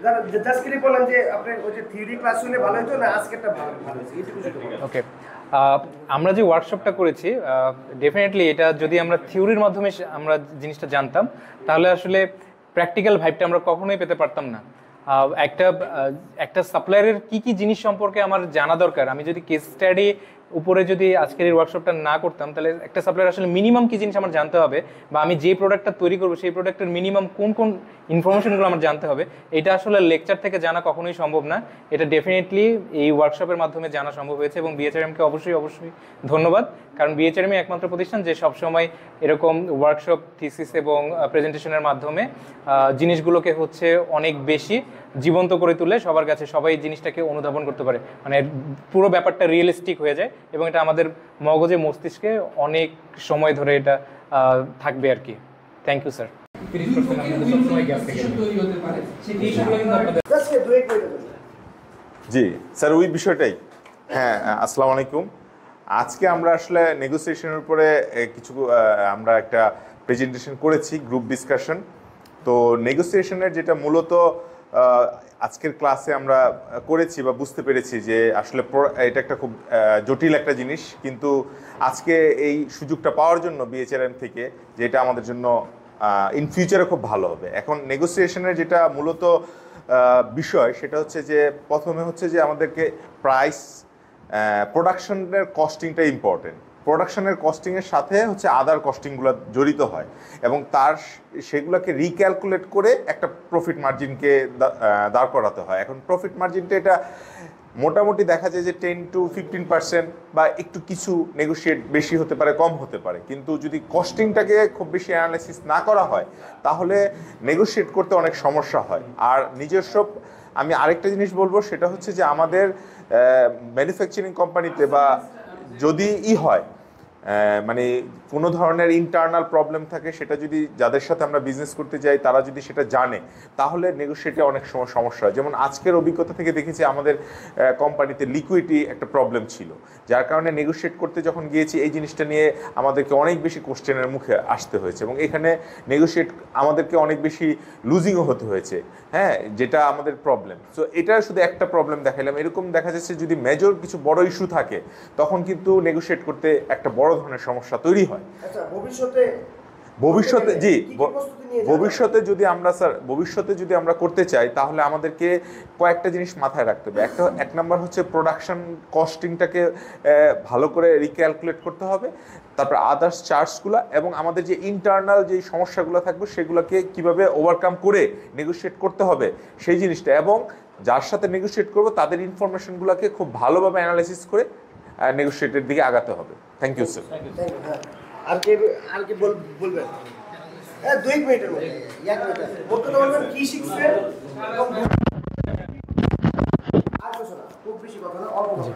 Just কি বলেন যে আপনি ওই যে থিওরি ক্লাস শুনে ভালো হতো না আজকেরটা ভালো হয়েছে এইটুকু যদি বলেন। ওকে, আমরা যে ওয়ার্কশপটা করেছি ডেফিনেটলি এটা যদি আমরা থিওরির মাধ্যমে আমরা জিনিসটা জানতাম তাহলে আসলে প্র্যাকটিক্যাল ভাইবটা আমরা কখনোই পেতে পারতাম না। একটা সাপ্লায়ারের কি কি জিনিস সম্পর্কে আমার জানা দরকার, আমি যদি কেস স্টাডি উপরে যদি আজকের এই ওয়ার্কশপটা না করতাম তাহলে একটা সাপ্লায়ার আসলে মিনিমাম কি জিনিস আমার জানতে হবে, বা আমি যে প্রোডাক্টটা তৈরি করবো সেই প্রোডাক্টের মিনিমাম কোন কোন ইনফরমেশনগুলো আমার জানতে হবে, এটা আসলে লেকচার থেকে জানা কখনোই সম্ভব না। এটা ডেফিনেটলি এই ওয়ার্কশপের মাধ্যমে জানা সম্ভব হয়েছে এবং বিএচআরএমকে অবশ্যই ধন্যবাদ, কারণ বিএচআরএমই একমাত্র প্রতিষ্ঠান যে সবসময় এরকম ওয়ার্কশপ, থিসিস এবং প্রেজেন্টেশনের মাধ্যমে জিনিসগুলোকে হচ্ছে অনেক বেশি জীবন্ত করে তুলে সবার কাছে সবাই জিনিসটাকে অনুধাবন করতে পারে, মানে পুরো ব্যাপারটা রিয়েলিস্টিক হয়ে যায় এবং এটা আমাদের মগজে মস্তিষ্কে অনেক সময় ধরে এটা থাকবে আর কি। Thank you sir. জি স্যার, ওই বিষয়টাই। হ্যাঁ, আসসালামু আলাইকুম। আজকে আমরা আসলে নেগোসিয়েশনের উপরে কিছু আমরা একটা প্রেজেন্টেশন করেছি, গ্রুপ ডিসকাশন। তো নেগোসিয়েশনের যেটা মূলত আজকের ক্লাসে আমরা করেছি বা বুঝতে পেরেছি যে আসলে এটা একটা খুব জটিল একটা জিনিস, কিন্তু আজকে এই সুযোগটা পাওয়ার জন্য বিএচআরএম থেকে যেটা আমাদের জন্য ইন ফিউচারে খুব ভালো হবে। এখন নেগোসিয়েশনের যেটা মূলত বিষয় সেটা হচ্ছে যে প্রথমে হচ্ছে যে আমাদেরকে প্রাইস, প্রোডাকশনের কস্টিংটা ইম্পর্টেন্ট। প্রোডাকশনের কস্টিংয়ের সাথে হচ্ছে আদার কস্টিংগুলো জড়িত হয় এবং সেগুলোকে রিক্যালকুলেট করে একটা প্রফিট মার্জিনকে দাঁড় করাতে হয়। এখন প্রফিট মার্জিনটা এটা মোটামুটি দেখা যায় যে 10 to 15% বা একটু কিছু নেগোশিয়েট বেশি হতে পারে, কম হতে পারে, কিন্তু যদি কস্টিংটাকে খুব বেশি অ্যানালাইসিস না করা হয় তাহলে নেগোশিয়েট করতে অনেক সমস্যা হয়। আর নিজস্ব আমি আরেকটা জিনিস বলবো, সেটা হচ্ছে যে আমাদের ম্যানুফ্যাকচারিং কোম্পানিতে বা যদি হয় মানে কোনো ধরনের ইন্টারনাল প্রবলেম থাকে, সেটা যদি যাদের সাথে আমরা বিজনেস করতে যাই তারা যদি সেটা জানে তাহলে নেগোশিয়েটে অনেক সময় সমস্যা হয়। যেমন আজকের অভিজ্ঞতা থেকে দেখেছি আমাদের কোম্পানিতে লিকুইডিটি একটা প্রবলেম ছিল, যার কারণে নেগোশিয়েট করতে যখন গিয়েছি এই জিনিসটা নিয়ে আমাদেরকে অনেক বেশি কোশ্চেনের মুখে আসতে হয়েছে এবং এখানে নেগোশিয়েট আমাদেরকে অনেক বেশি লুজিংও হতে হয়েছে, হ্যাঁ, যেটা আমাদের প্রবলেম। সো এটা শুধু একটা প্রবলেম দেখাইলাম, এরকম দেখা যাচ্ছে যদি মেজর কিছু বড় ইস্যু থাকে তখন কিন্তু নেগোশিয়েট করতে একটা বড় ধরনের সমস্যা তৈরি হয়। আচ্ছা, ভবিষ্যতে যদি আমরা করতে চাই তাহলে আমাদেরকে কয়েকটা জিনিস মাথায় রাখতে হবে। এক নম্বর হচ্ছে প্রোডাকশন কস্টিংটাকে ভালো করে রিক্যালকুলেট করতে হবে, তারপর আদার্স চার্জগুলো এবং আমাদের যে ইন্টারনাল যে সমস্যাগুলো থাকবে সেগুলোকে কিভাবে ওভারকাম করে নেগোশিয়েট করতে হবে সেই জিনিসটা, এবং যার সাথে নেগোশিয়েট করবো তাদের ইনফরমেশনগুলোকে খুব ভালোভাবে অ্যানালাইসিস করে নেগোশিয়েটের দিকে আগাতে হবে। Thank you sir. আর কি বলবেন? 2 মিনিটের মধ্যে 1 মিনিট বলতে বলবেন কি শিখছেন এবং খুব বেশি কথা না, অল্প কথা।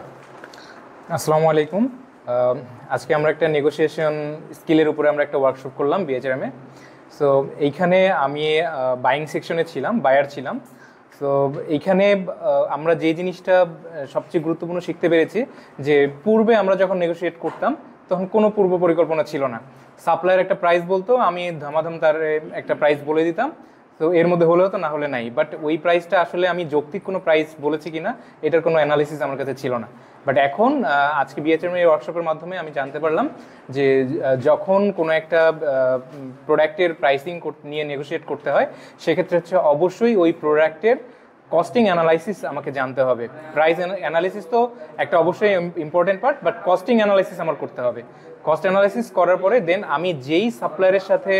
আসসালামু আলাইকুম। আজকে আমরা একটা নেগোসিয়েশন স্কিলের উপরে আমরা একটা ওয়ার্কশপ করলাম বিএচআরএমে। সো এইখানে আমি বাইং সেকশনে ছিলাম, বায়ার ছিলাম। সো এইখানে আমরা যে জিনিসটা সবচেয়ে গুরুত্বপূর্ণ শিখতে পেরেছি যে পূর্বে আমরা যখন নেগোশিয়েট করতাম তখন কোনো পূর্ব পরিকল্পনা ছিল না। সাপ্লায়ার একটা প্রাইস বলতো, আমি ধামাধাম তার একটা প্রাইস বলে দিতাম, তো এর মধ্যে হলেও তো না হলে নাই। বাট ওই প্রাইসটা আসলে আমি যৌক্তিক কোনো প্রাইস বলেছি কিনা এটার কোনো অ্যানালিসিস আমার কাছে ছিল না। বাট এখন আজকে বিএচআরএম এই ওয়ার্কশপের মাধ্যমে আমি জানতে পারলাম যে যখন কোনো একটা প্রোডাক্টের প্রাইসিং নিয়ে নেগোশিয়েট করতে হয় সেক্ষেত্রে হচ্ছে অবশ্যই ওই প্রোডাক্টের কস্টিং অ্যানালাইসিস আমাকে জানতে হবে। প্রাইস অ্যানালাইসিস তো একটা অবশ্যই important part, but costing analysis আমার করতে হবে। কস্ট অ্যানালাইসিস করার পরে দেন আমি যেই সাপ্লায়ারের সাথে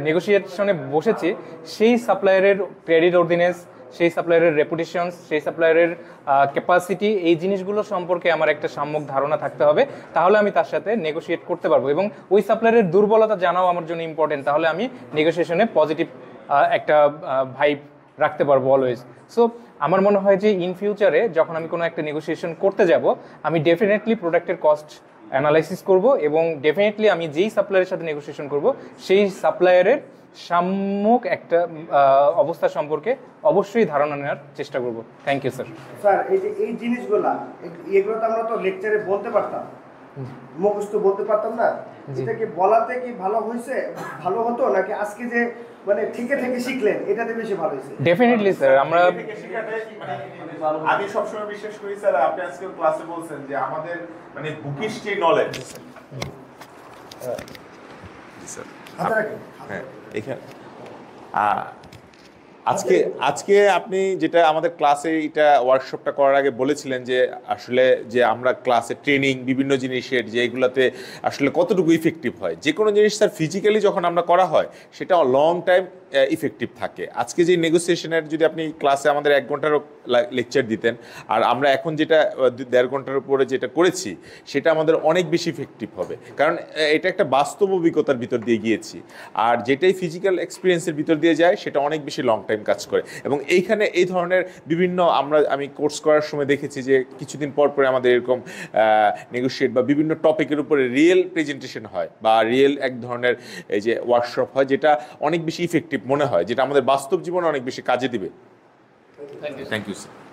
নেগোসিয়েশনে বসেছি সেই সাপ্লায়ারের ক্রেডিট অর্ডিনেন্স, সেই সাপ্লায়ারের রেপুটেশনস, সেই সাপ্লায়ারের ক্যাপাসিটি, এই জিনিসগুলো সম্পর্কে আমার একটা সম্যক ধারণা থাকতে হবে, তাহলে আমি তার সাথে নেগোশিয়েট করতে পারবো। এবং ওই সাপ্লায়ারের দুর্বলতা জানাও আমার জন্য ইম্পর্টেন্ট, তাহলে আমি নেগোসিয়েশনে পজিটিভ একটা ভাইব রাখতে পারবো অলওয়েজ। সো আমার মনে হয় যে ইন ফিউচারে যখন আমি কোনো একটা নেগোসিয়েশন করতে যাব আমি ডেফিনেটলি প্রোডাক্টের কস্ট অ্যানালাইসিস করব এবং ডেফিনেটলি আমি যেই সাপ্লায়ারের সাথে নেগোসিয়েশন করব সেই সাপ্লায়ারের সাম্যক একটা অবস্থা সম্পর্কে অবশ্যই ধারণা নেওয়ার চেষ্টা করব। Thank you sir. স্যার এই যে এই জিনিসগুলো এগুলো তো আমরা তো লেকচারে বলতে পারতাম, মুখস্থ বলতে পারতাম না, এটা কি বলাতে কি ভালো হয়েছে, ভালো হতো, নাকি আজকে যে মানে থেকে থেকে শিখলেন এটাতে বেশি ভালো হয়েছে? ডেফিনেটলি স্যার, আমরা আমি সবসময় বিশ্বাস করি স্যার, আপনি আজকে ক্লাসে বলছেন যে আমাদের মানে বুকিশ যে নলেজ। জি স্যার, হ্যাঁ এখানে আজকে আপনি যেটা আমাদের ক্লাসে এটা ওয়ার্কশপটা করার আগে বলেছিলেন যে আসলে যে আমরা ক্লাসে ট্রেনিং বিভিন্ন জিনিসের যে এগুলোতে আসলে কতটুকু ইফেক্টিভ হয়। যে কোনো জিনিস স্যার ফিজিক্যালি যখন আমরা করা হয় সেটা লং টাইম ইফেক্টিভ থাকে। আজকে যে নেগোসিয়েশনের যদি আপনি ক্লাসে আমাদের 1 ঘন্টারও লেকচার দিতেন, আর আমরা এখন যেটা 1.5 ঘন্টার উপরে যেটা করেছি সেটা আমাদের অনেক বেশি ইফেক্টিভ হবে, কারণ এটা একটা বাস্তব অভিজ্ঞতার ভিতর দিয়ে গিয়েছি। আর যেটাই ফিজিক্যাল এক্সপিরিয়েন্সের ভিতর দিয়ে যায় সেটা অনেক বেশি লং টাইম কাজ করে। এবং এইখানে এই ধরনের বিভিন্ন আমি কোর্স করার সময় দেখেছি যে কিছুদিন পর পরে আমাদের এরকম নেগোশিয়েট বা বিভিন্ন টপিকের উপরে রিয়েল প্রেজেন্টেশন হয় বা রিয়েল এক ধরনের এই যে ওয়ার্কশপ হয়, যেটা অনেক বেশি ইফেক্টিভ মনে হয়, যেটা আমাদের বাস্তব জীবনে অনেক বেশি কাজে দিবে। Thank you sir.